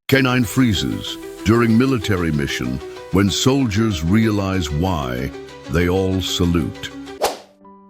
K9 freezes. During military mission, when soldiers realize why, they all salute.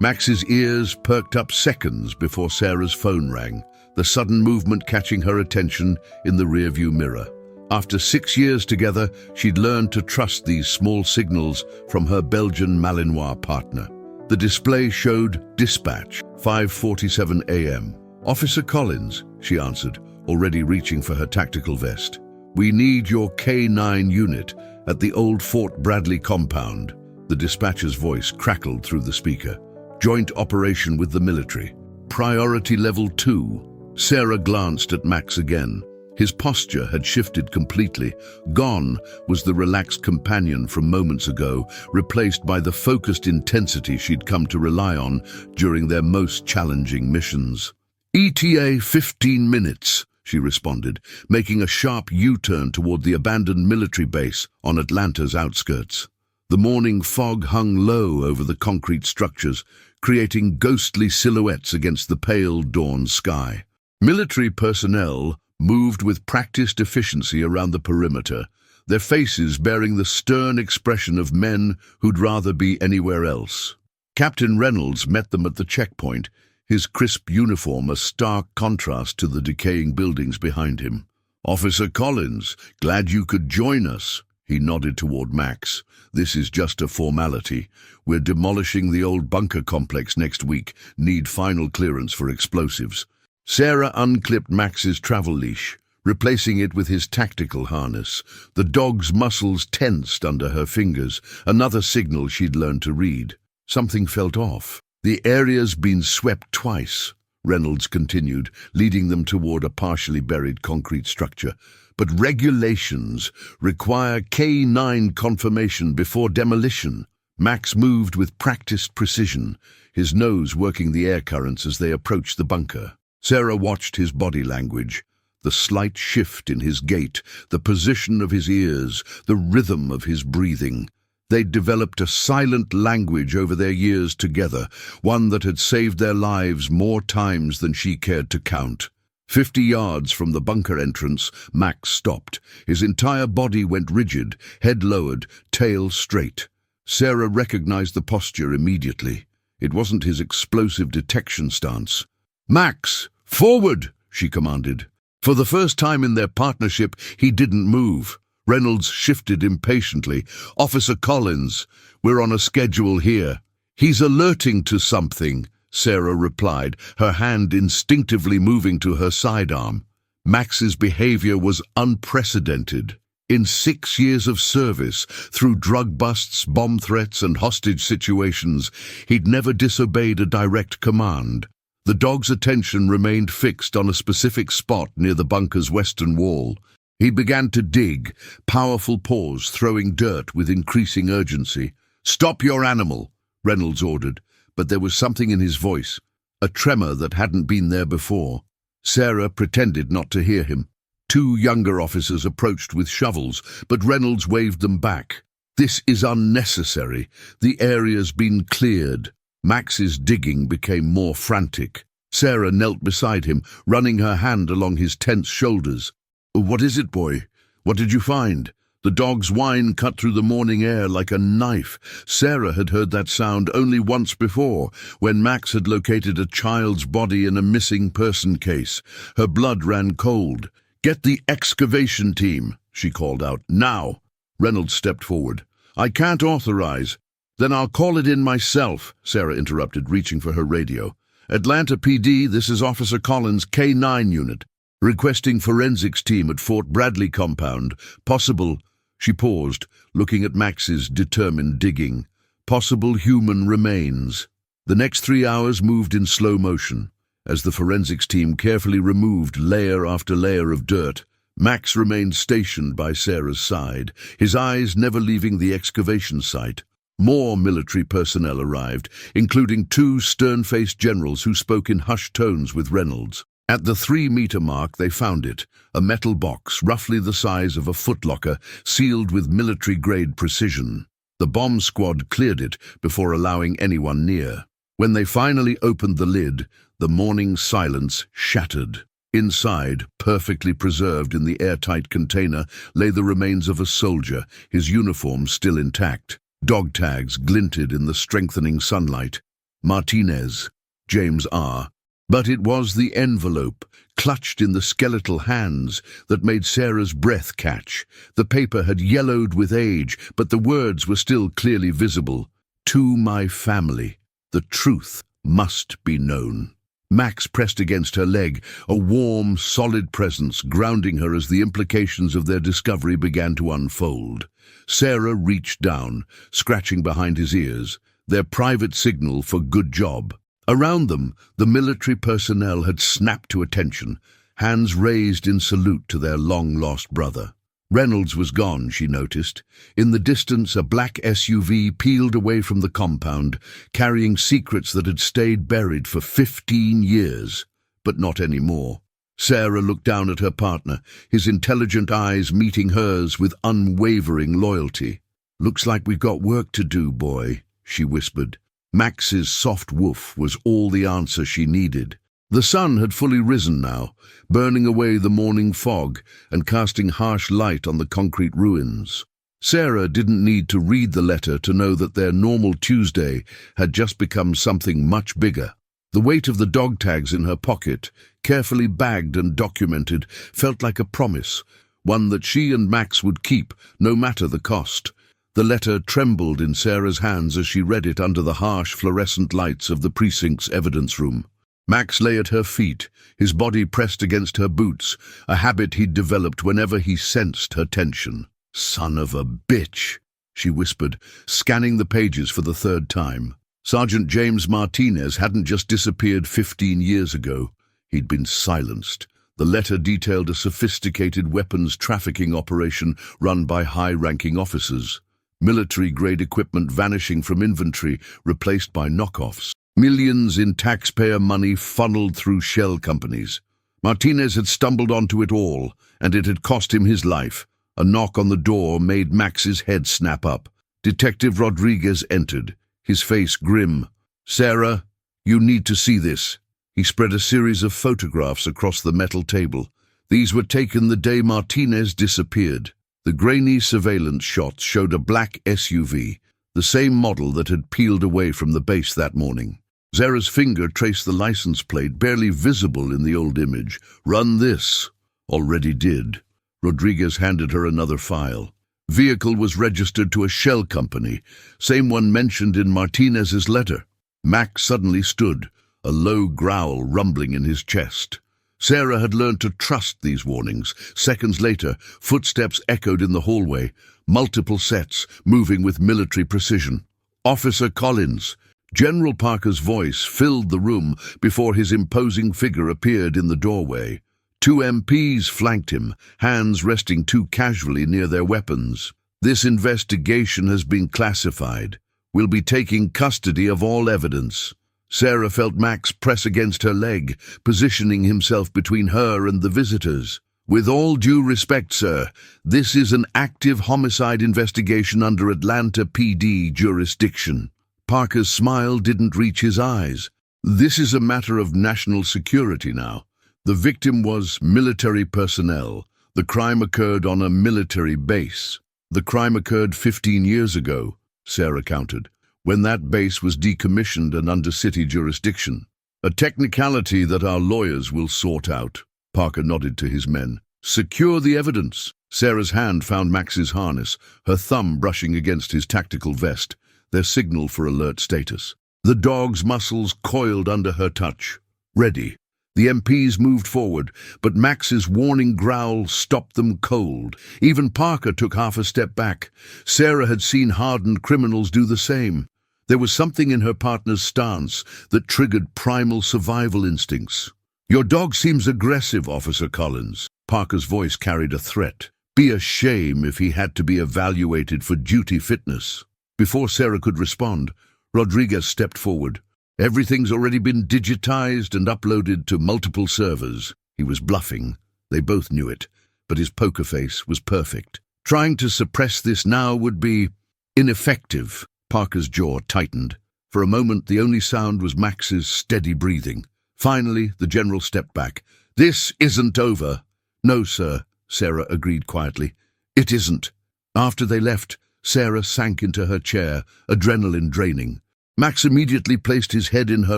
Max's ears perked up seconds before Sarah's phone rang, the sudden movement catching her attention in the rearview mirror. After 6 years together, she'd learned to trust these small signals from her Belgian Malinois partner. The display showed dispatch, 5:47 a.m. "Officer Collins," she answered, already reaching for her tactical vest. "We need your K9 unit at the old Fort Bradley compound." The dispatcher's voice crackled through the speaker. "Joint operation with the military. Priority level 2. Sarah glanced at Max again. His posture had shifted completely. Gone was the relaxed companion from moments ago, replaced by the focused intensity she'd come to rely on during their most challenging missions. "ETA 15 minutes, she responded, making a sharp U-turn toward the abandoned military base on Atlanta's outskirts. The morning fog hung low over the concrete structures, creating ghostly silhouettes against the pale dawn sky. Military personnel moved with practiced efficiency around the perimeter, their faces bearing the stern expression of men who'd rather be anywhere else. Captain Reynolds met them at the checkpoint, his crisp uniform a stark contrast to the decaying buildings behind him. "Officer Collins, glad you could join us." He nodded toward Max. "This is just a formality. We're demolishing the old bunker complex next week, need final clearance for explosives." Sarah unclipped Max's travel leash, replacing it with his tactical harness. The dog's muscles tensed under her fingers, another signal she'd learned to read. Something felt off. "The area's been swept twice," Reynolds continued, leading them toward a partially buried concrete structure. "But regulations require K9 confirmation before demolition." Max moved with practiced precision, his nose working the air currents as they approached the bunker. Sarah watched his body language, the slight shift in his gait, the position of his ears, the rhythm of his breathing. They'd developed a silent language over their years together, one that had saved their lives more times than she cared to count. 50 yards from the bunker entrance, Max stopped. His entire body went rigid, head lowered, tail straight. Sarah recognized the posture immediately. It wasn't his explosive detection stance. "Max, forward!" she commanded. For the first time in their partnership, he didn't move. Reynolds shifted impatiently. "Officer Collins, we're on a schedule here." "He's alerting to something," Sarah replied, her hand instinctively moving to her sidearm. Max's behavior was unprecedented. In 6 years of service, through drug busts, bomb threats, and hostage situations, he'd never disobeyed a direct command. The dog's attention remained fixed on a specific spot near the bunker's western wall. He began to dig, powerful paws throwing dirt with increasing urgency. "Stop your animal," Reynolds ordered, but there was something in his voice, a tremor that hadn't been there before. Sarah pretended not to hear him. 2 younger officers approached with shovels, but Reynolds waved them back. "This is unnecessary. The area's been cleared." Max's digging became more frantic. Sarah knelt beside him, running her hand along his tense shoulders. "What is it, boy? What did you find?" The dog's whine cut through the morning air like a knife. Sarah had heard that sound only once before, when Max had located a child's body in a missing person case. Her blood ran cold. "Get the excavation team," she called out. "Now!" Reynolds stepped forward. "I can't authorize." "Then I'll call it in myself," Sarah interrupted, reaching for her radio. "Atlanta PD, this is Officer Collins, K9 unit. Requesting forensics team at Fort Bradley compound. Possible..." She paused, looking at Max's determined digging. "Possible human remains." The next 3 hours moved in slow motion. As the forensics team carefully removed layer after layer of dirt, Max remained stationed by Sarah's side, his eyes never leaving the excavation site. More military personnel arrived, including 2 stern-faced generals who spoke in hushed tones with Reynolds. At the 3-meter mark they found it, a metal box roughly the size of a footlocker, sealed with military-grade precision. The bomb squad cleared it before allowing anyone near. When they finally opened the lid, the morning silence shattered. Inside, perfectly preserved in the airtight container, lay the remains of a soldier, his uniform still intact. Dog tags glinted in the strengthening sunlight. Martinez, James R. But it was the envelope, clutched in the skeletal hands, that made Sarah's breath catch. The paper had yellowed with age, but the words were still clearly visible. To my family. The truth must be known. Max pressed against her leg, a warm, solid presence grounding her as the implications of their discovery began to unfold. Sarah reached down, scratching behind his ears, their private signal for good job. Around them, the military personnel had snapped to attention, hands raised in salute to their long-lost brother. Reynolds was gone, she noticed. In the distance, a black SUV peeled away from the compound, carrying secrets that had stayed buried for 15 years, but not anymore. Sarah looked down at her partner, his intelligent eyes meeting hers with unwavering loyalty. "Looks like we've got work to do, boy," she whispered. Max's soft woof was all the answer she needed. The sun had fully risen now, burning away the morning fog and casting harsh light on the concrete ruins. Sarah didn't need to read the letter to know that their normal Tuesday had just become something much bigger. The weight of the dog tags in her pocket, carefully bagged and documented, felt like a promise, one that she and Max would keep, no matter the cost. The letter trembled in Sarah's hands as she read it under the harsh fluorescent lights of the precinct's evidence room. Max lay at her feet, his body pressed against her boots, a habit he'd developed whenever he sensed her tension. "Son of a bitch," she whispered, scanning the pages for the third time. Sergeant James Martinez hadn't just disappeared 15 years ago. He'd been silenced. The letter detailed a sophisticated weapons trafficking operation run by high-ranking officers. Military-grade equipment vanishing from inventory, replaced by knockoffs. Millions in taxpayer money funneled through shell companies. Martinez had stumbled onto it all, and it had cost him his life. A knock on the door made Max's head snap up. Detective Rodriguez entered, his face grim. "Sarah, you need to see this." He spread a series of photographs across the metal table. These were taken the day Martinez disappeared. The grainy surveillance shots showed a black SUV, the same model that had peeled away from the base that morning. Sarah's finger traced the license plate, barely visible in the old image. "Run this." "Already did." Rodriguez handed her another file. Vehicle was registered to a shell company, same one mentioned in Martinez's letter. Max suddenly stood, a low growl rumbling in his chest. Sarah had learned to trust these warnings. Seconds later, footsteps echoed in the hallway, multiple sets, moving with military precision. "Officer Collins." General Parker's voice filled the room before his imposing figure appeared in the doorway. Two MPs flanked him, hands resting too casually near their weapons. "This investigation has been classified. We'll be taking custody of all evidence." Sarah felt Max press against her leg, positioning himself between her and the visitors. "With all due respect, sir, this is an active homicide investigation under Atlanta PD jurisdiction." Parker's smile didn't reach his eyes. "This is a matter of national security now. The victim was military personnel. The crime occurred on a military base. The crime occurred 15 years ago," Sarah countered, "when that base was decommissioned and under city jurisdiction. A technicality that our lawyers will sort out." Parker nodded to his men. "Secure the evidence." Sarah's hand found Max's harness, her thumb brushing against his tactical vest, their signal for alert status. The dog's muscles coiled under her touch. "Ready." The MPs moved forward, but Max's warning growl stopped them cold. Even Parker took half a step back. Sarah had seen hardened criminals do the same. There was something in her partner's stance that triggered primal survival instincts. "Your dog seems aggressive, Officer Collins." Parker's voice carried a threat. Be a shame if he had to be evaluated for duty fitness. Before Sarah could respond, Rodriguez stepped forward. "Everything's already been digitized and uploaded to multiple servers." He was bluffing. They both knew it, but his poker face was perfect. Trying to suppress this now would be ineffective. Parker's jaw tightened. For a moment, the only sound was Max's steady breathing. Finally, the general stepped back, "This isn't over." "No, sir," Sarah agreed quietly. "It isn't." After they left, Sarah sank into her chair, adrenaline draining. Max immediately placed his head in her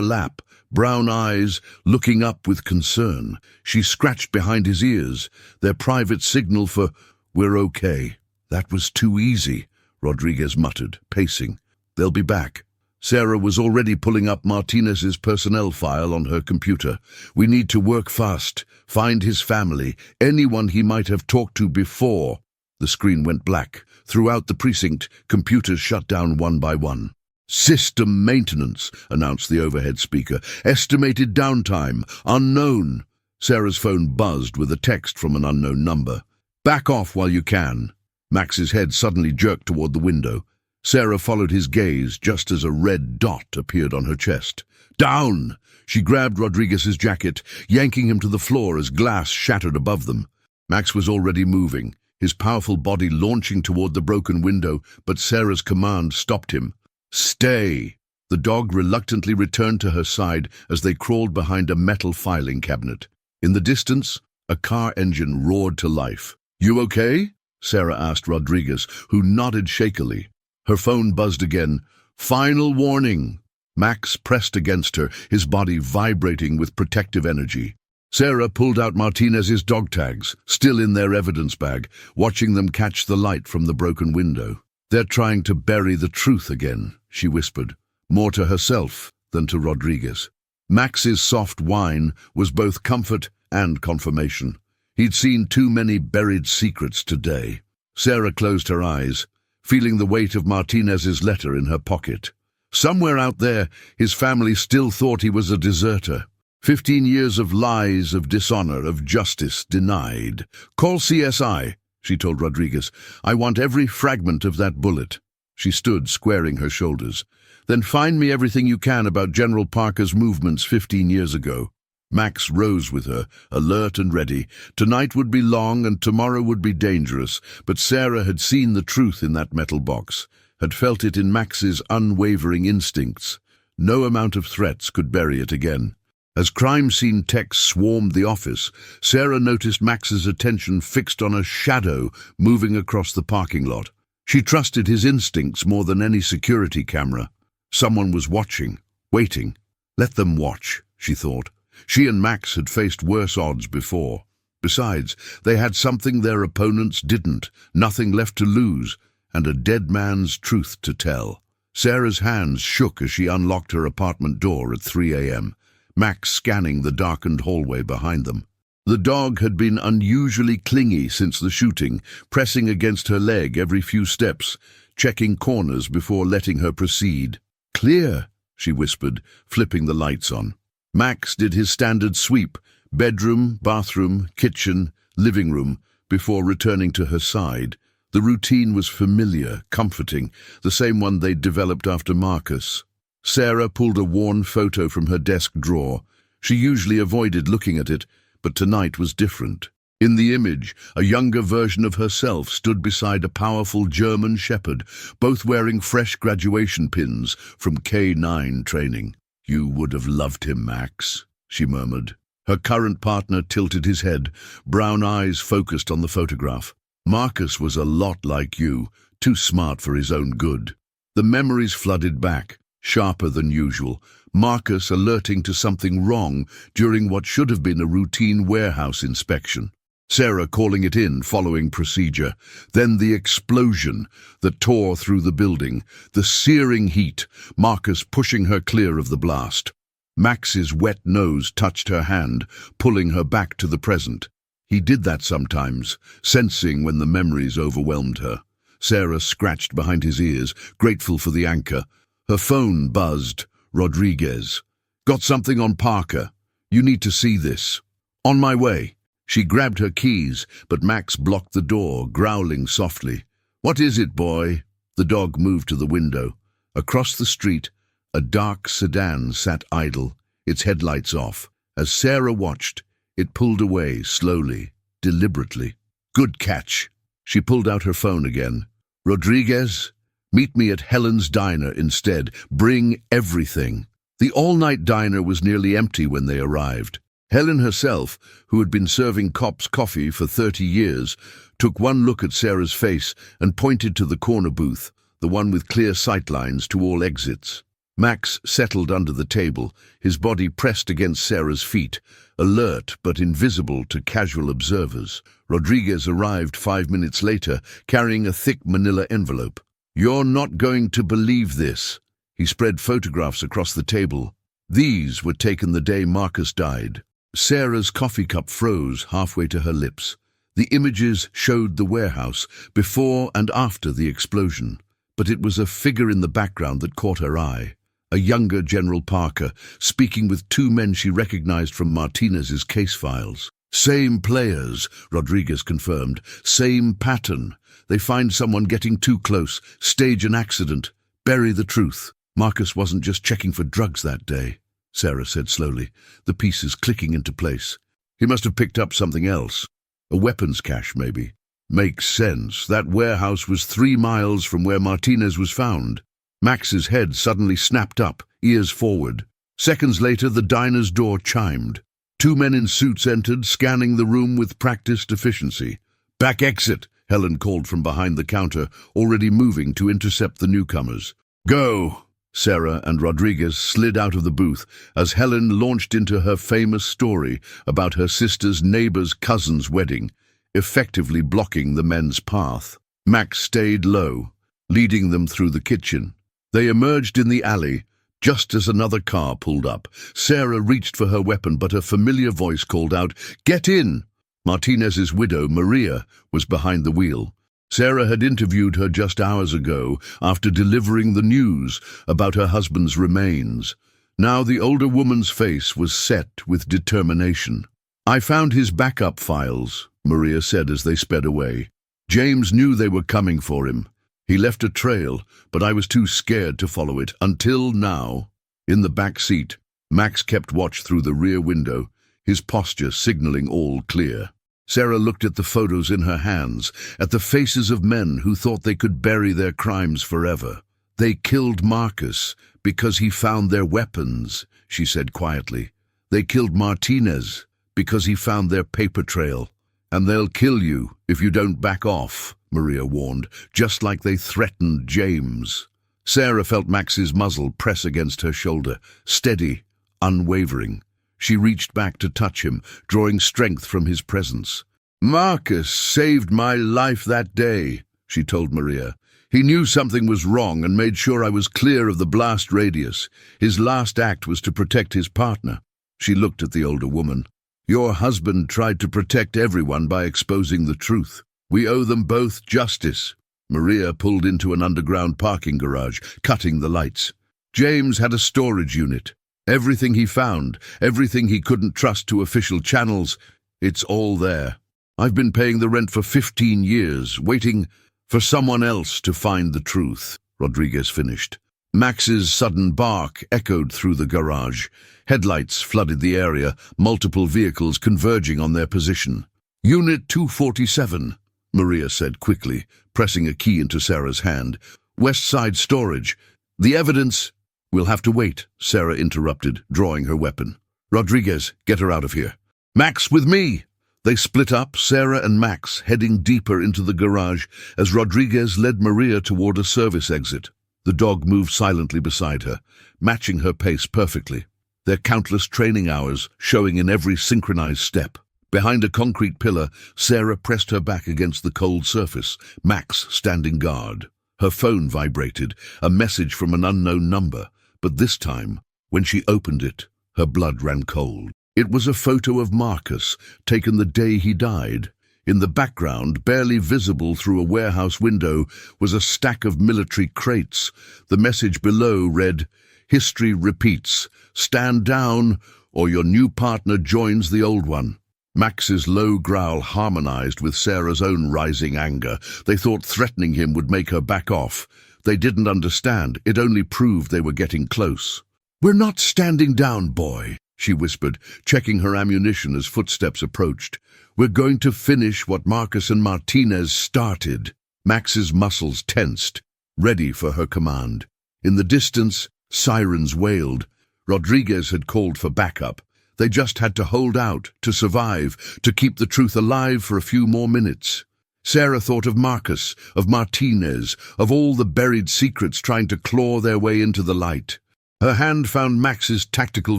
lap, brown eyes looking up with concern. She scratched behind his ears, their private signal for, "We're okay." "That was too easy," Rodriguez muttered, pacing. "They'll be back." Sarah was already pulling up Martinez's personnel file on her computer. "We need to work fast, find his family, anyone he might have talked to before." The screen went black. Throughout the precinct, computers shut down one by one. "System maintenance," announced the overhead speaker. "Estimated downtime, unknown." Sarah's phone buzzed with a text from an unknown number. "Back off while you can." Max's head suddenly jerked toward the window. Sarah followed his gaze just as a red dot appeared on her chest. "Down!" She grabbed Rodriguez's jacket, yanking him to the floor as glass shattered above them. Max was already moving, his powerful body launching toward the broken window, but Sarah's command stopped him. "Stay!" The dog reluctantly returned to her side as they crawled behind a metal filing cabinet. In the distance, a car engine roared to life. "You okay?" Sarah asked Rodriguez, who nodded shakily. Her phone buzzed again. "Final warning." Max pressed against her, his body vibrating with protective energy. Sarah pulled out Martinez's dog tags, still in their evidence bag, watching them catch the light from the broken window. "They're trying to bury the truth again," she whispered, more to herself than to Rodriguez. Max's soft whine was both comfort and confirmation. He'd seen too many buried secrets today. Sarah closed her eyes, feeling the weight of Martinez's letter in her pocket. Somewhere out there, his family still thought he was a deserter. 15 years of lies, of dishonor, of justice denied. "Call CSI," she told Rodriguez. "I want every fragment of that bullet." She stood, squaring her shoulders. "Then find me everything you can about General Parker's movements 15 years ago." Max rose with her, alert and ready. Tonight would be long and tomorrow would be dangerous, but Sarah had seen the truth in that metal box, had felt it in Max's unwavering instincts. No amount of threats could bury it again. As crime scene techs swarmed the office, Sarah noticed Max's attention fixed on a shadow moving across the parking lot. She trusted his instincts more than any security camera. Someone was watching, waiting. Let them watch, she thought. She and Max had faced worse odds before. Besides, they had something their opponents didn't, nothing left to lose, and a dead man's truth to tell. Sarah's hands shook as she unlocked her apartment door at 3 a.m., Max scanning the darkened hallway behind them. The dog had been unusually clingy since the shooting, pressing against her leg every few steps, checking corners before letting her proceed. "Clear," she whispered, flipping the lights on. Max did his standard sweep, bedroom, bathroom, kitchen, living room, before returning to her side. The routine was familiar, comforting, the same one they'd developed after Marcus. Sarah pulled a worn photo from her desk drawer. She usually avoided looking at it, but tonight was different. In the image, a younger version of herself stood beside a powerful German shepherd, both wearing fresh graduation pins from K9 training. "You would have loved him, Max," she murmured. Her current partner tilted his head, brown eyes focused on the photograph. "Marcus was a lot like you, too smart for his own good." The memories flooded back, sharper than usual. Marcus alerting to something wrong during what should have been a routine warehouse inspection. Sarah calling it in, following procedure. Then the explosion that tore through the building, the searing heat, Marcus pushing her clear of the blast. Max's wet nose touched her hand, pulling her back to the present. He did that sometimes, sensing when the memories overwhelmed her. Sarah scratched behind his ears, grateful for the anchor. Her phone buzzed. "Rodriguez. Got something on Parker. You need to see this." "On my way." She grabbed her keys, but Max blocked the door, growling softly. "What is it, boy?" The dog moved to the window. Across the street, a dark sedan sat idle, its headlights off. As Sarah watched, it pulled away slowly, deliberately. "Good catch." She pulled out her phone again. "Rodriguez, meet me at Helen's Diner instead. Bring everything." The all-night diner was nearly empty when they arrived. Helen herself, who had been serving cops coffee for 30 years, took one look at Sarah's face and pointed to the corner booth, the one with clear sightlines to all exits. Max settled under the table, his body pressed against Sarah's feet, alert but invisible to casual observers. Rodriguez arrived 5 minutes later, carrying a thick manila envelope. "You're not going to believe this." He spread photographs across the table. These were taken the day Marcus died. Sarah's coffee cup froze halfway to her lips. The images showed the warehouse, before and after the explosion. But it was a figure in the background that caught her eye. A younger General Parker, speaking with two men she recognized from Martinez's case files. "Same players," Rodriguez confirmed. "Same pattern. They find someone getting too close, stage an accident, bury the truth." "Marcus wasn't just checking for drugs that day," Sarah said slowly, the pieces clicking into place. "He must have picked up something else. A weapons cache, maybe." "Makes sense. That warehouse was 3 miles from where Martinez was found." Max's head suddenly snapped up, ears forward. Seconds later, the diner's door chimed. 2 men in suits entered, scanning the room with practiced efficiency. "Back exit," Helen called from behind the counter, already moving to intercept the newcomers. "Go!" Sarah and Rodriguez slid out of the booth as Helen launched into her famous story about her sister's neighbor's cousin's wedding, effectively blocking the men's path. Max stayed low, leading them through the kitchen. They emerged in the alley just as another car pulled up. Sarah reached for her weapon, but a familiar voice called out, "Get in!" Martinez's widow, Maria, was behind the wheel. Sarah had interviewed her just hours ago after delivering the news about her husband's remains. Now the older woman's face was set with determination. "I found his backup files," Maria said as they sped away. "James knew they were coming for him. He left a trail, but I was too scared to follow it, until now." In the back seat, Max kept watch through the rear window, his posture signaling all clear. Sarah looked at the photos in her hands, at the faces of men who thought they could bury their crimes forever. "They killed Marcus because he found their weapons," she said quietly. "They killed Martinez because he found their paper trail. And they'll kill you if you don't back off," Maria warned, "just like they threatened James." Sarah felt Max's muzzle press against her shoulder, steady, unwavering. She reached back to touch him, drawing strength from his presence. "Marcus saved my life that day," she told Maria. "He knew something was wrong and made sure I was clear of the blast radius. His last act was to protect his partner." She looked at the older woman. "Your husband tried to protect everyone by exposing the truth. We owe them both justice." Maria pulled into an underground parking garage, cutting the lights. "James had a storage unit. Everything he found, everything he couldn't trust to official channels, it's all there. I've been paying the rent for 15 years, waiting for someone else to find the truth," Rodriguez finished. Max's sudden bark echoed through the garage. Headlights flooded the area, multiple vehicles converging on their position. "Unit 247, Maria said quickly, pressing a key into Sarah's hand. "West Side Storage. The evidence—" "We'll have to wait," Sarah interrupted, drawing her weapon. "Rodriguez, get her out of here." "Max, with me!" They split up, Sarah and Max, heading deeper into the garage as Rodriguez led Maria toward a service exit. The dog moved silently beside her, matching her pace perfectly, their countless training hours showing in every synchronized step. Behind a concrete pillar, Sarah pressed her back against the cold surface, Max standing guard. Her phone vibrated, a message from an unknown number, but this time, when she opened it, her blood ran cold. It was a photo of Marcus, taken the day he died. In the background, barely visible through a warehouse window, was a stack of military crates. The message below read, "History repeats. Stand down, or your new partner joins the old one." Max's low growl harmonized with Sarah's own rising anger. They thought threatening him would make her back off. They didn't understand. It only proved they were getting close. "We're not standing down, boy," she whispered, checking her ammunition as footsteps approached. "We're going to finish what Marcus and Martinez started." Max's muscles tensed, ready for her command. In the distance, sirens wailed. Rodriguez had called for backup. They just had to hold out, to survive, to keep the truth alive for a few more minutes. Sarah thought of Marcus, of Martinez, of all the buried secrets trying to claw their way into the light. Her hand found Max's tactical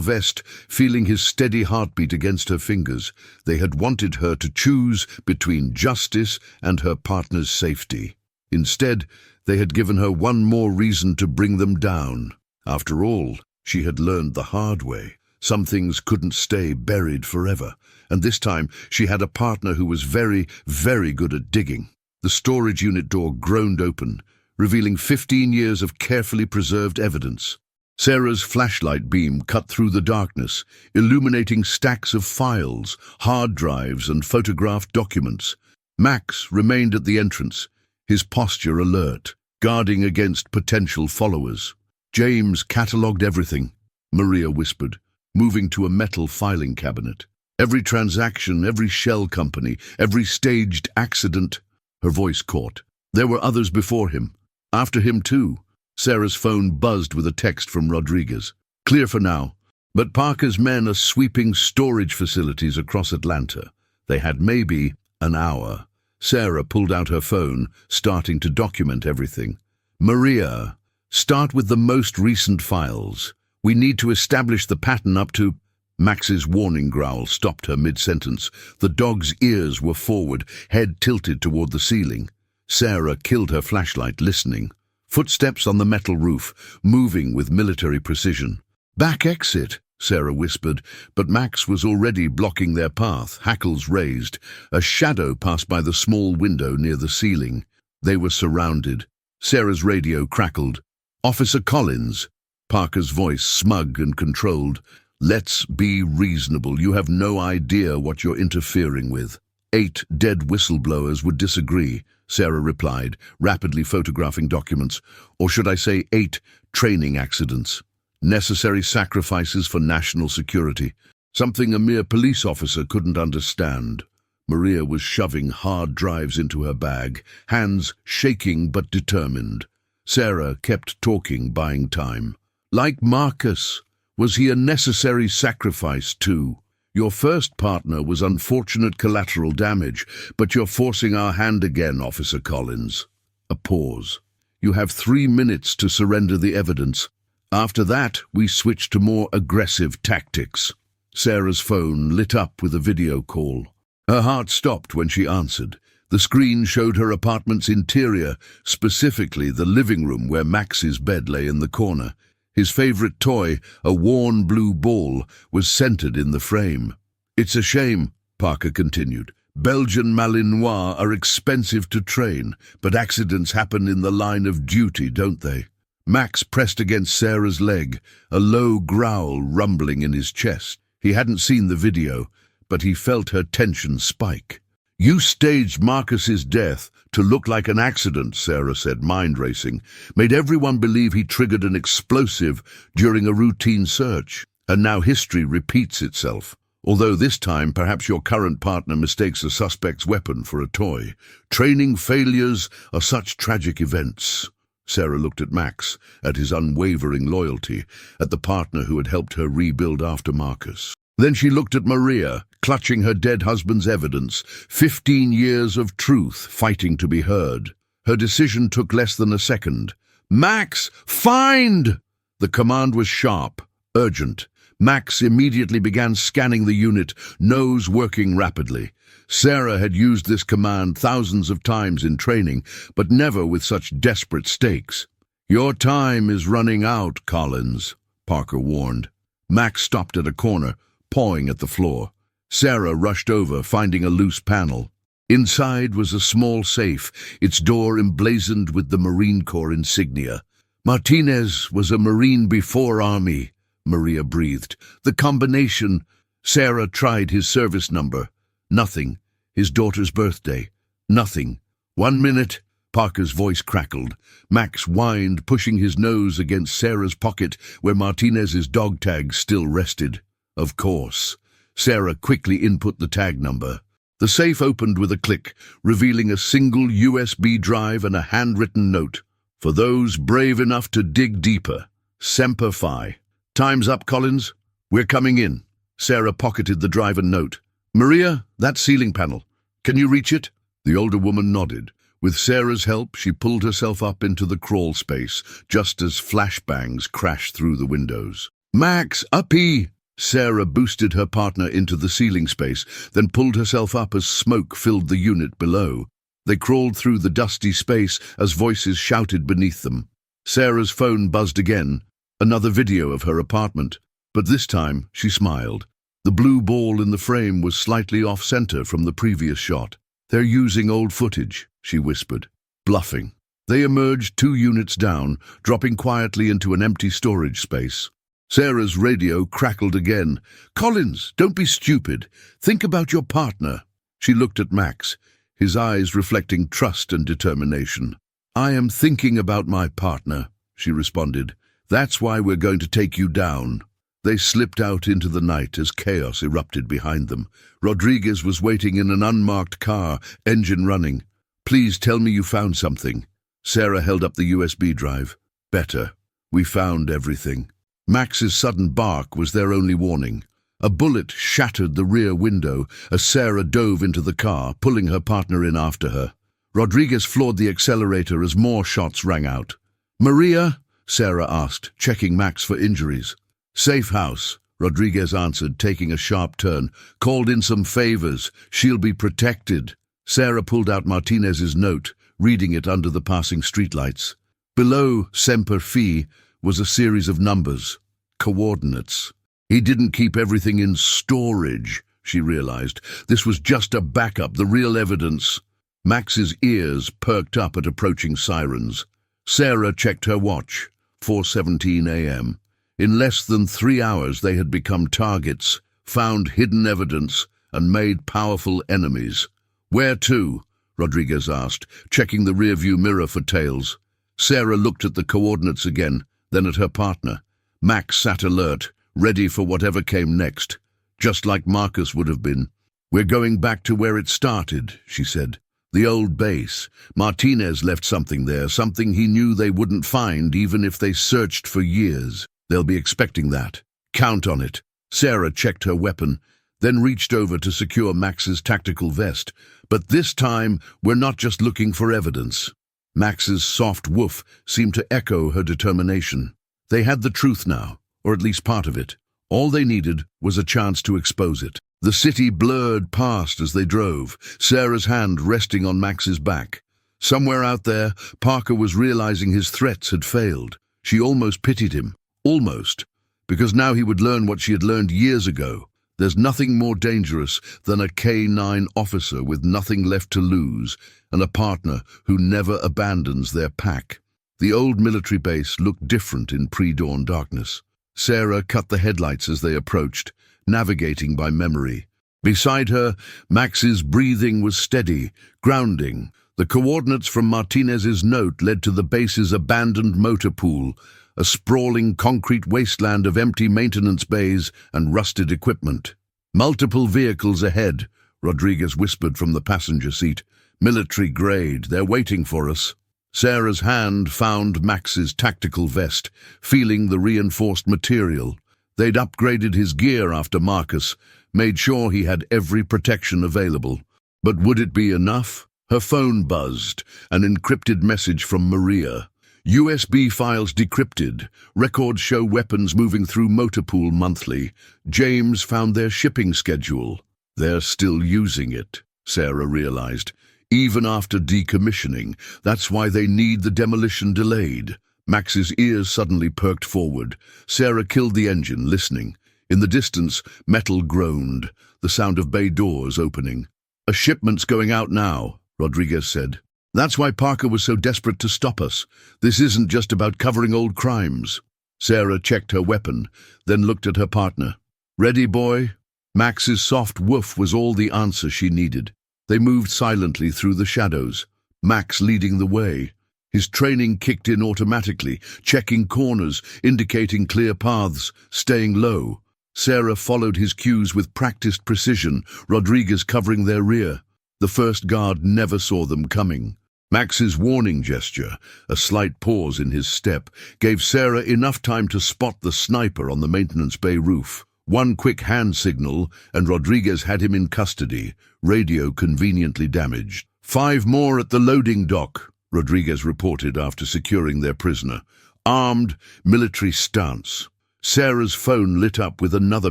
vest, feeling his steady heartbeat against her fingers. They had wanted her to choose between justice and her partner's safety. Instead, they had given her one more reason to bring them down. After all, she had learned the hard way. Some things couldn't stay buried forever, and this time she had a partner who was very, very good at digging. The storage unit door groaned open, revealing 15 years of carefully preserved evidence. Sarah's flashlight beam cut through the darkness, illuminating stacks of files, hard drives, and photographed documents. Max remained at the entrance, his posture alert, guarding against potential followers. James catalogued everything, Maria whispered, moving to a metal filing cabinet. Every transaction, every shell company, every staged accident. Her voice caught. There were others before him. After him too. Sarah's phone buzzed with a text from Rodriguez. Clear for now, but Parker's men are sweeping storage facilities across Atlanta. They had maybe an hour. Sarah pulled out her phone, starting to document everything. Maria, start with the most recent files. We need to establish the pattern up to... Max's warning growl stopped her mid-sentence. The dog's ears were forward, head tilted toward the ceiling. Sarah killed her flashlight, listening. Footsteps on the metal roof, moving with military precision. Back exit, Sarah whispered, but Max was already blocking their path, hackles raised. A shadow passed by the small window near the ceiling. They were surrounded. Sarah's radio crackled. Officer Collins. Parker's voice smug and controlled. Let's be reasonable. You have no idea what you're interfering with. 8 dead whistleblowers would disagree, Sarah replied, rapidly photographing documents. Or should I say 8 training accidents. Necessary sacrifices for national security. Something a mere police officer couldn't understand. Maria was shoving hard drives into her bag, hands shaking but determined. Sarah kept talking, buying time. Like Marcus, was he a necessary sacrifice too? Your first partner was unfortunate collateral damage, but you're forcing our hand again, Officer Collins. A pause. You have 3 minutes to surrender the evidence. After that, we switch to more aggressive tactics. Sarah's phone lit up with a video call. Her heart stopped when she answered. The screen showed her apartment's interior, specifically the living room where Max's bed lay in the corner. His favorite toy, a worn blue ball, was centered in the frame. It's a shame, Parker continued. Belgian Malinois are expensive to train, but accidents happen in the line of duty, don't they? Max pressed against Sarah's leg, a low growl rumbling in his chest. He hadn't seen the video, but he felt her tension spike. You staged Marcus's death to look like an accident, Sarah said, mind racing. Made everyone believe he triggered an explosive during a routine search. And now history repeats itself. Although this time perhaps your current partner mistakes a suspect's weapon for a toy. Training failures are such tragic events. Sarah looked at Max, at his unwavering loyalty, at the partner who had helped her rebuild after Marcus. Then she looked at Maria, clutching her dead husband's evidence, 15 years of truth fighting to be heard. Her decision took less than a second. Max, find! The command was sharp, urgent. Max immediately began scanning the unit, nose working rapidly. Sarah had used this command thousands of times in training, but never with such desperate stakes. Your time is running out, Collins, Parker warned. Max stopped at a corner, pawing at the floor. Sarah rushed over, finding a loose panel. Inside was a small safe, its door emblazoned with the Marine Corps insignia. Martinez was a Marine before Army, Maria breathed. The combination. Sarah tried his service number. Nothing. His daughter's birthday. Nothing. 1 minute. Parker's voice crackled. Max whined, pushing his nose against Sarah's pocket where Martinez's dog tag still rested. Of course. Sarah quickly input the tag number. The safe opened with a click, revealing a single USB drive and a handwritten note. For those brave enough to dig deeper. Semper Fi. Time's up, Collins. We're coming in. Sarah pocketed the driver note. "Maria, that ceiling panel. Can you reach it?" The older woman nodded. With Sarah's help, she pulled herself up into the crawl space, just as flashbangs crashed through the windows. "Max, uppy!" Sarah boosted her partner into the ceiling space, then pulled herself up as smoke filled the unit below. They crawled through the dusty space as voices shouted beneath them. Sarah's phone buzzed again, another video of her apartment, but this time she smiled. The blue ball in the frame was slightly off-center from the previous shot. "They're using old footage," she whispered, bluffing. They emerged 2 units down, dropping quietly into an empty storage space. Sarah's radio crackled again. "Collins, don't be stupid. Think about your partner." She looked at Max, his eyes reflecting trust and determination. "I am thinking about my partner," she responded. "That's why we're going to take you down." They slipped out into the night as chaos erupted behind them. Rodriguez was waiting in an unmarked car, engine running. "Please tell me you found something." Sarah held up the USB drive. "Better. We found everything." Max's sudden bark was their only warning. A bullet shattered the rear window as Sarah dove into the car, pulling her partner in after her. Rodriguez floored the accelerator as more shots rang out. "Maria?" Sarah asked, checking Max for injuries. "Safe house," Rodriguez answered, taking a sharp turn. "Called in some favors. She'll be protected." Sarah pulled out Martinez's note, reading it under the passing streetlights. Below Semper Fi was a series of numbers, coordinates. He didn't keep everything in storage, she realized. This was just a backup, the real evidence. Max's ears perked up at approaching sirens. Sarah checked her watch, 4:17 a.m. In less than 3 hours they had become targets, found hidden evidence, and made powerful enemies. "Where to?" Rodriguez asked, checking the rearview mirror for tails. Sarah looked at the coordinates again, then at her partner. Max sat alert, ready for whatever came next, just like Marcus would have been. "We're going back to where it started," she said. "The old base. Martinez left something there, something he knew they wouldn't find even if they searched for years. They'll be expecting that. Count on it." Sarah checked her weapon, then reached over to secure Max's tactical vest. "But this time, we're not just looking for evidence." Max's soft woof seemed to echo her determination. They had the truth now, or at least part of it. All they needed was a chance to expose it. The city blurred past as they drove, Sarah's hand resting on Max's back. Somewhere out there, Parker was realizing his threats had failed. She almost pitied him. Almost. Because now he would learn what she had learned years ago. There's nothing more dangerous than a K-9 officer with nothing left to lose and a partner who never abandons their pack. The old military base looked different in pre-dawn darkness. Sarah cut the headlights as they approached, navigating by memory. Beside her, Max's breathing was steady, grounding. The coordinates from Martinez's note led to the base's abandoned motor pool, a sprawling concrete wasteland of empty maintenance bays and rusted equipment. "Multiple vehicles ahead," Rodriguez whispered from the passenger seat. "Military grade, they're waiting for us." Sarah's hand found Max's tactical vest, feeling the reinforced material. They'd upgraded his gear after Marcus, made sure he had every protection available. But would it be enough? Her phone buzzed, an encrypted message from Maria. "USB files decrypted. Records show weapons moving through Motorpool monthly. James found their shipping schedule." They're still using it, Sarah realized. Even after decommissioning, that's why they need the demolition delayed. Max's ears suddenly perked forward. Sarah killed the engine, listening. In the distance, metal groaned, the sound of bay doors opening. "A shipment's going out now," Rodriguez said. "That's why Parker was so desperate to stop us. This isn't just about covering old crimes." Sarah checked her weapon, then looked at her partner. "Ready, boy?" Max's soft woof was all the answer she needed. They moved silently through the shadows, Max leading the way. His training kicked in automatically, checking corners, indicating clear paths, staying low. Sarah followed his cues with practiced precision, Rodriguez covering their rear. The first guard never saw them coming. Max's warning gesture, a slight pause in his step, gave Sarah enough time to spot the sniper on the maintenance bay roof. One quick hand signal, and Rodriguez had him in custody, radio conveniently damaged. 5 more at the loading dock, Rodriguez reported after securing their prisoner. Armed, military stance. Sarah's phone lit up with another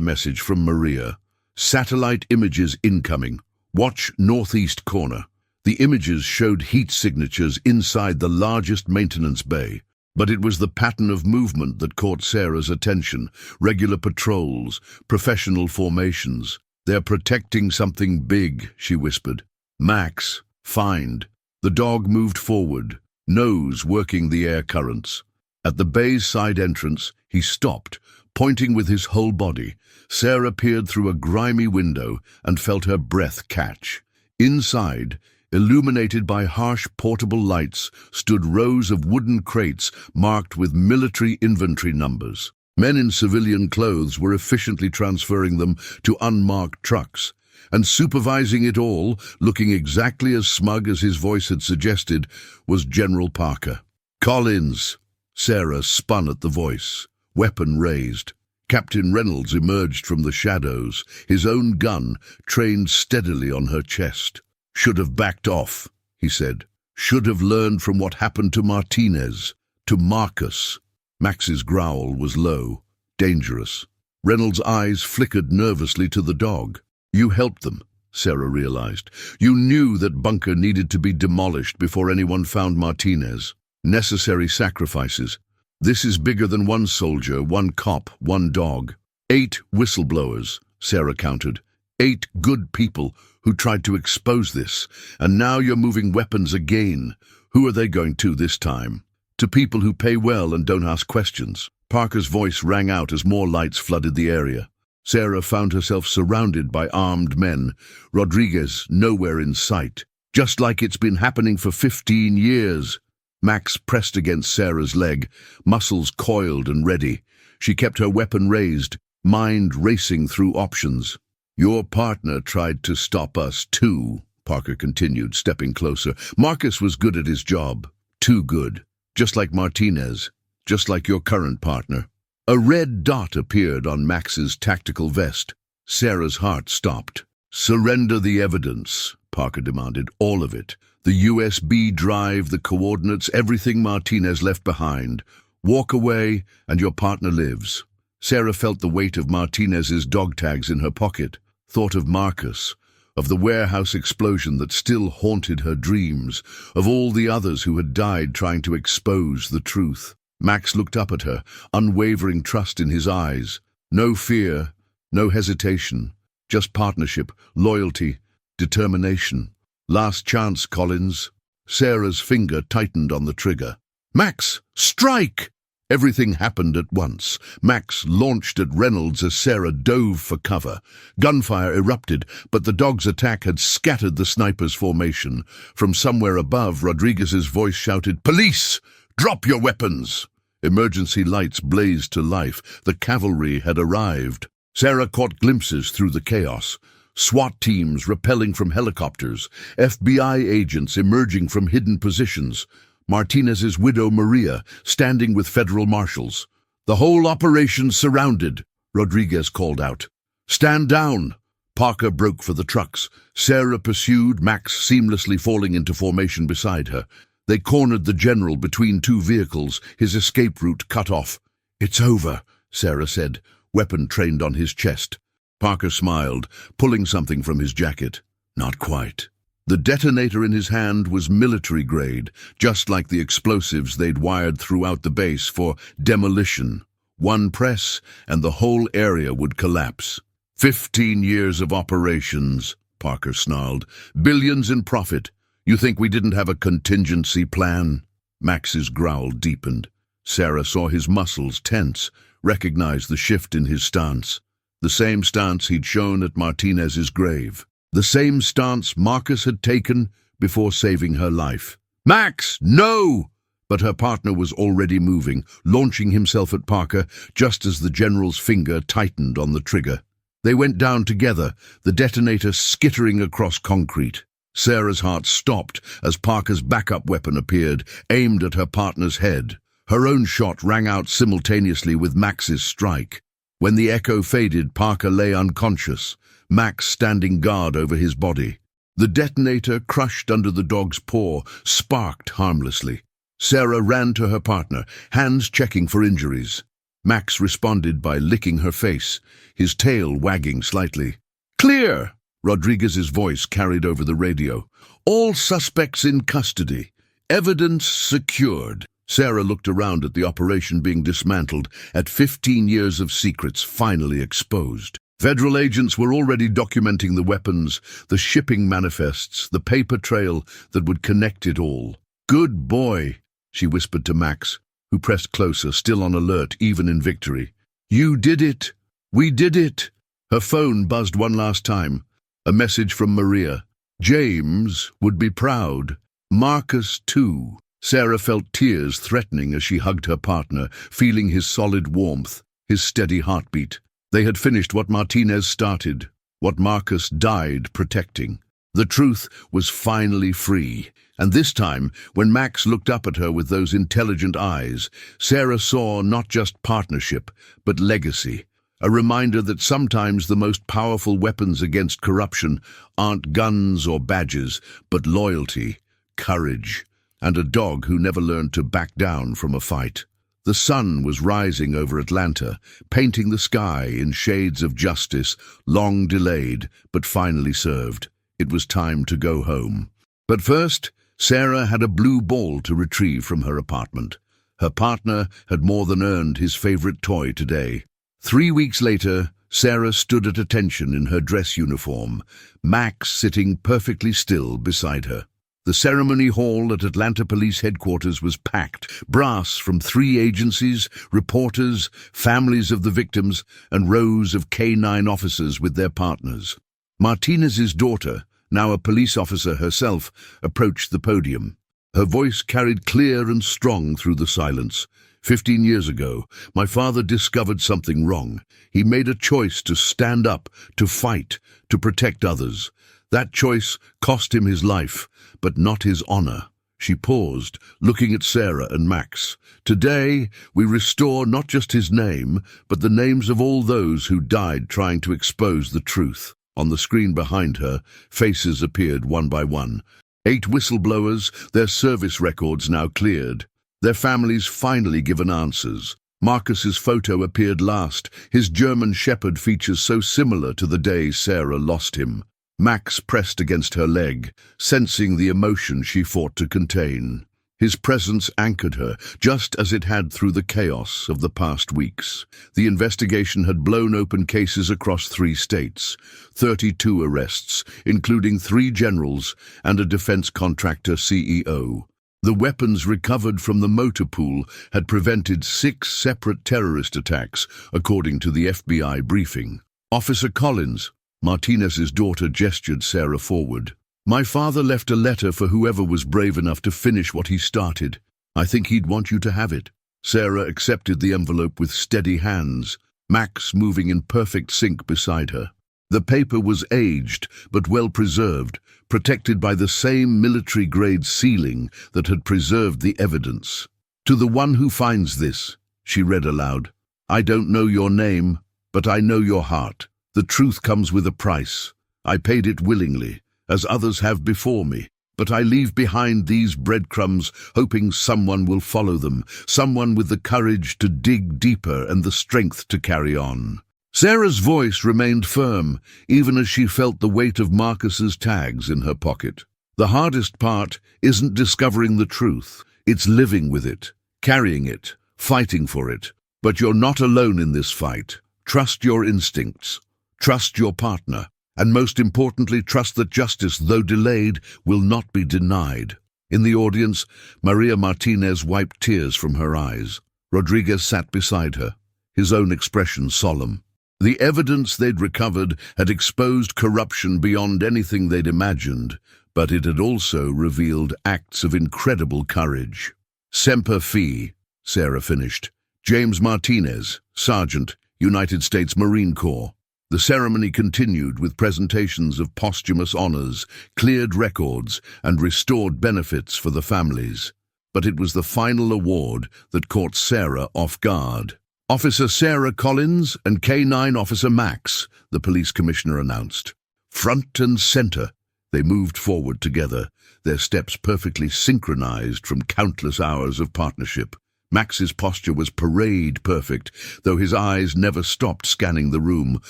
message from Maria. Satellite images incoming. Watch northeast corner. The images showed heat signatures inside the largest maintenance bay. But it was the pattern of movement that caught Sarah's attention. Regular patrols, professional formations. They're protecting something big, she whispered. Max, find. The dog moved forward, nose working the air currents. At the bay's side entrance, he stopped, pointing with his whole body. Sarah peered through a grimy window and felt her breath catch. Inside, illuminated by harsh portable lights, stood rows of wooden crates marked with military inventory numbers. Men in civilian clothes were efficiently transferring them to unmarked trucks. And supervising it all, looking exactly as smug as his voice had suggested, was General Parker. Collins! Sarah spun at the voice, weapon raised. Captain Reynolds emerged from the shadows, his own gun trained steadily on her chest. Should have backed off, he said. Should have learned from what happened to Martinez, to Marcus. Max's growl was low, dangerous. Reynolds' eyes flickered nervously to the dog. You helped them, Sarah realized. You knew that bunker needed to be demolished before anyone found Martinez. Necessary sacrifices. This is bigger than one soldier, one cop, one dog. 8 whistleblowers, Sarah counted. 8 good people who tried to expose this, and now you're moving weapons again. Who are they going to this time? To people who pay well and don't ask questions. Parker's voice rang out as more lights flooded the area. Sarah found herself surrounded by armed men, Rodriguez nowhere in sight. Just like it's been happening for 15 years. Max pressed against Sarah's leg, muscles coiled and ready. She kept her weapon raised, mind racing through options. Your partner tried to stop us too, Parker continued, stepping closer. Marcus was good at his job. Too good. Just like Martinez. Just like your current partner. A red dot appeared on Max's tactical vest. Sarah's heart stopped. Surrender the evidence, Parker demanded. All of it. The USB drive, the coordinates, everything Martinez left behind. Walk away, and your partner lives. Sarah felt the weight of Martinez's dog tags in her pocket. Thought of Marcus, of the warehouse explosion that still haunted her dreams, of all the others who had died trying to expose the truth. Max looked up at her, unwavering trust in his eyes. No fear, no hesitation, just partnership, loyalty, determination. Last chance, Collins. Sarah's finger tightened on the trigger. Max, strike! Everything happened at once. Max launched at Reynolds as Sarah dove for cover. Gunfire erupted, but the dog's attack had scattered the sniper's formation. From somewhere above, Rodriguez's voice shouted, Police! Drop your weapons! Emergency lights blazed to life. The cavalry had arrived. Sarah caught glimpses through the chaos. SWAT teams rappelling from helicopters. FBI agents emerging from hidden positions. Martinez's widow Maria standing with federal marshals. The whole operation surrounded, Rodriguez called out. Stand down! Parker broke for the trucks. Sarah pursued, Max seamlessly falling into formation beside her. They cornered the general between 2 vehicles, his escape route cut off. It's over, Sarah said, weapon trained on his chest. Parker smiled, pulling something from his jacket. Not quite. The detonator in his hand was military grade, just like the explosives they'd wired throughout the base for demolition. One press, and the whole area would collapse. 15 years of operations, Parker snarled. Billions in profit. You think we didn't have a contingency plan? Max's growl deepened. Sarah saw his muscles tense, recognized the shift in his stance. The same stance he'd shown at Martinez's grave. The same stance Marcus had taken before saving her life. Max, no! But her partner was already moving, launching himself at Parker just as the general's finger tightened on the trigger. They went down together, the detonator skittering across concrete. Sarah's heart stopped as Parker's backup weapon appeared, aimed at her partner's head. Her own shot rang out simultaneously with Max's strike. When the echo faded, Parker lay unconscious, Max standing guard over his body. The detonator, crushed under the dog's paw, sparked harmlessly. Sarah ran to her partner, hands checking for injuries. Max responded by licking her face, his tail wagging slightly. "Clear!" Rodriguez's voice carried over the radio. "All suspects in custody. Evidence secured." Sarah looked around at the operation being dismantled, at 15 years of secrets finally exposed. Federal agents were already documenting the weapons, the shipping manifests, the paper trail that would connect it all. "Good boy," she whispered to Max, who pressed closer, still on alert even in victory. "You did it. We did it." Her phone buzzed one last time. A message from Maria. James would be proud. Marcus too. Sarah felt tears threatening as she hugged her partner, feeling his solid warmth, his steady heartbeat. They had finished what Martinez started, what Marcus died protecting. The truth was finally free. And this time, when Max looked up at her with those intelligent eyes, Sarah saw not just partnership, but legacy. A reminder that sometimes the most powerful weapons against corruption aren't guns or badges, but loyalty, courage, and a dog who never learned to back down from a fight. The sun was rising over Atlanta, painting the sky in shades of justice, long delayed, but finally served. It was time to go home. But first, Sarah had a blue ball to retrieve from her apartment. Her partner had more than earned his favorite toy today. 3 weeks later, Sarah stood at attention in her dress uniform, Max sitting perfectly still beside her. The ceremony hall at Atlanta Police Headquarters was packed. Brass from 3 agencies, reporters, families of the victims, and rows of K-9 officers with their partners. Martinez's daughter, now a police officer herself, approached the podium. Her voice carried clear and strong through the silence. 15 years ago, my father discovered something wrong. He made a choice to stand up, to fight, to protect others. That choice cost him his life, but not his honor. She paused, looking at Sarah and Max. Today, we restore not just his name, but the names of all those who died trying to expose the truth. On the screen behind her, faces appeared one by one. 8 whistleblowers, their service records now cleared. Their families finally given answers. Marcus's photo appeared last. His German shepherd features so similar to the day Sarah lost him. Max pressed against her leg, sensing the emotion she fought to contain. His presence anchored her, just as it had through the chaos of the past weeks. The investigation had blown open cases across 3 states, 32 arrests, including 3 generals and a defense contractor CEO. The weapons recovered from the motor pool had prevented 6 separate terrorist attacks, according to the FBI briefing. Officer Collins, Martinez's daughter, gestured Sarah forward. "My father left a letter for whoever was brave enough to finish what he started. I think he'd want you to have it." Sarah accepted the envelope with steady hands, Max moving in perfect sync beside her. The paper was aged, but well preserved, protected by the same military-grade sealing that had preserved the evidence. "To the one who finds this," she read aloud, "I don't know your name, but I know your heart. The truth comes with a price. I paid it willingly, as others have before me, but I leave behind these breadcrumbs, hoping someone will follow them, someone with the courage to dig deeper and the strength to carry on." Sarah's voice remained firm, even as she felt the weight of Marcus's tags in her pocket. The hardest part isn't discovering the truth, it's living with it, carrying it, fighting for it. But you're not alone in this fight. Trust your instincts. Trust your partner, and most importantly, trust that justice, though delayed, will not be denied. In the audience, Maria Martinez wiped tears from her eyes. Rodriguez sat beside her, his own expression solemn. The evidence they'd recovered had exposed corruption beyond anything they'd imagined, but it had also revealed acts of incredible courage. "Semper Fi," Sarah finished. "James Martinez, Sergeant, United States Marine Corps." The ceremony continued with presentations of posthumous honors, cleared records, and restored benefits for the families. But it was the final award that caught Sarah off guard. Officer Sarah Collins and K9 Officer Max, the police commissioner announced. Front and center, they moved forward together, their steps perfectly synchronized from countless hours of partnership. Max's posture was parade perfect, though his eyes never stopped scanning the room,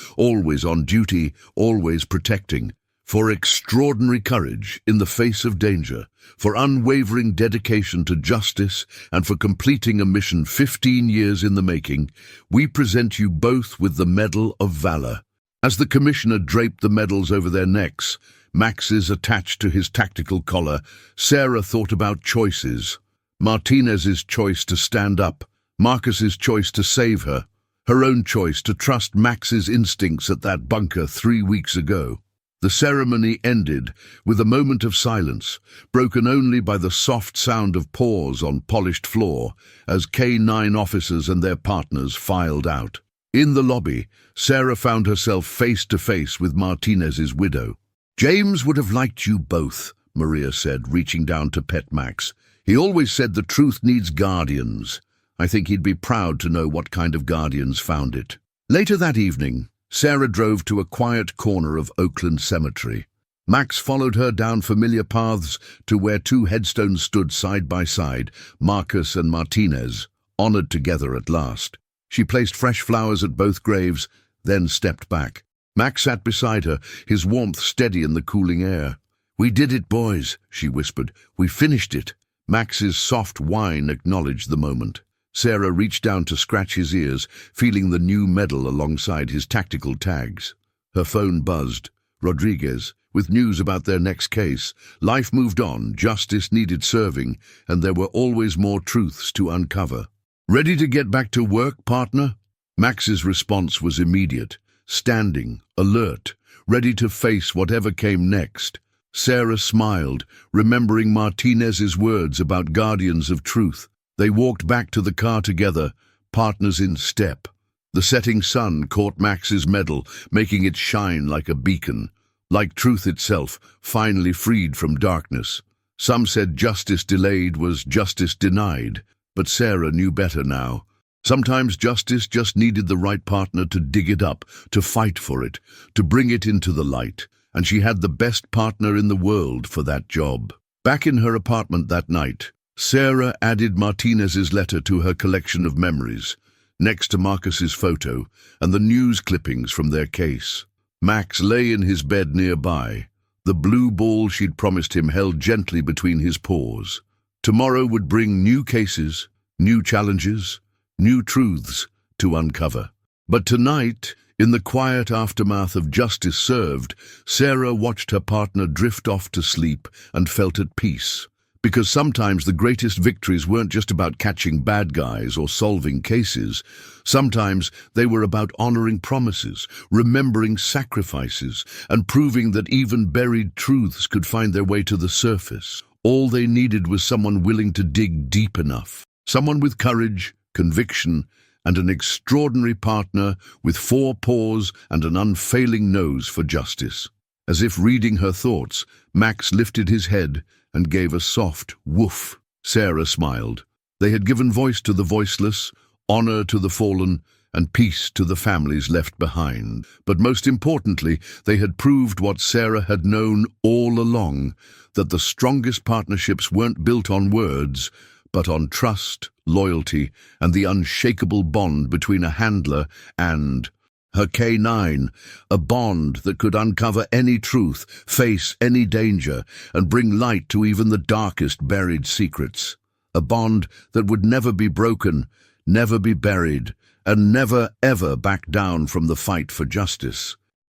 always on duty, always protecting. For extraordinary courage in the face of danger, for unwavering dedication to justice, and for completing a mission 15 years in the making, we present you both with the Medal of Valor. As the commissioner draped the medals over their necks, Max's attached to his tactical collar, Sarah thought about choices. Martinez's choice to stand up, Marcus's choice to save her, her own choice to trust Max's instincts at that bunker 3 weeks ago. The ceremony ended with a moment of silence, broken only by the soft sound of paws on polished floor as K9 officers and their partners filed out. In the lobby, Sarah found herself face to face with Martinez's widow. "James would have liked you both," Maria said, reaching down to pet Max. "He always said the truth needs guardians. I think he'd be proud to know what kind of guardians found it." Later that evening, Sarah drove to a quiet corner of Oakland Cemetery. Max followed her down familiar paths to where 2 headstones stood side by side, Marcus and Martinez, honored together at last. She placed fresh flowers at both graves, then stepped back. Max sat beside her, his warmth steady in the cooling air. "We did it, boys," she whispered. "We finished it." Max's soft whine acknowledged the moment. Sarah reached down to scratch his ears, feeling the new medal alongside his tactical tags. Her phone buzzed. Rodriguez, with news about their next case. Life moved on, justice needed serving, and there were always more truths to uncover. "Ready to get back to work, partner?" Max's response was immediate, standing, alert, ready to face whatever came next. Sarah smiled, remembering Martinez's words about guardians of truth. They walked back to the car together, partners in step. The setting sun caught Max's medal, making it shine like a beacon, like truth itself, finally freed from darkness. Some said justice delayed was justice denied, but Sarah knew better now. Sometimes justice just needed the right partner to dig it up, to fight for it, to bring it into the light, and she had the best partner in the world for that job. Back in her apartment that night, Sarah added Martinez's letter to her collection of memories, next to Marcus's photo and the news clippings from their case. Max lay in his bed nearby, the blue ball she'd promised him held gently between his paws. Tomorrow would bring new cases, new challenges, new truths to uncover. But tonight, in the quiet aftermath of justice served, Sarah watched her partner drift off to sleep and felt at peace. Because sometimes the greatest victories weren't just about catching bad guys or solving cases. Sometimes they were about honoring promises, remembering sacrifices, and proving that even buried truths could find their way to the surface. All they needed was someone willing to dig deep enough. Someone with courage, conviction, and an extraordinary partner with 4 paws and an unfailing nose for justice. As if reading her thoughts, Max lifted his head and gave a soft woof. Sarah smiled. They had given voice to the voiceless, honor to the fallen, and peace to the families left behind. But most importantly, they had proved what Sarah had known all along, that the strongest partnerships weren't built on words, but on trust, loyalty, and the unshakable bond between a handler and her K9, a bond that could uncover any truth, face any danger, and bring light to even the darkest buried secrets. A bond that would never be broken, never be buried, and never ever back down from the fight for justice.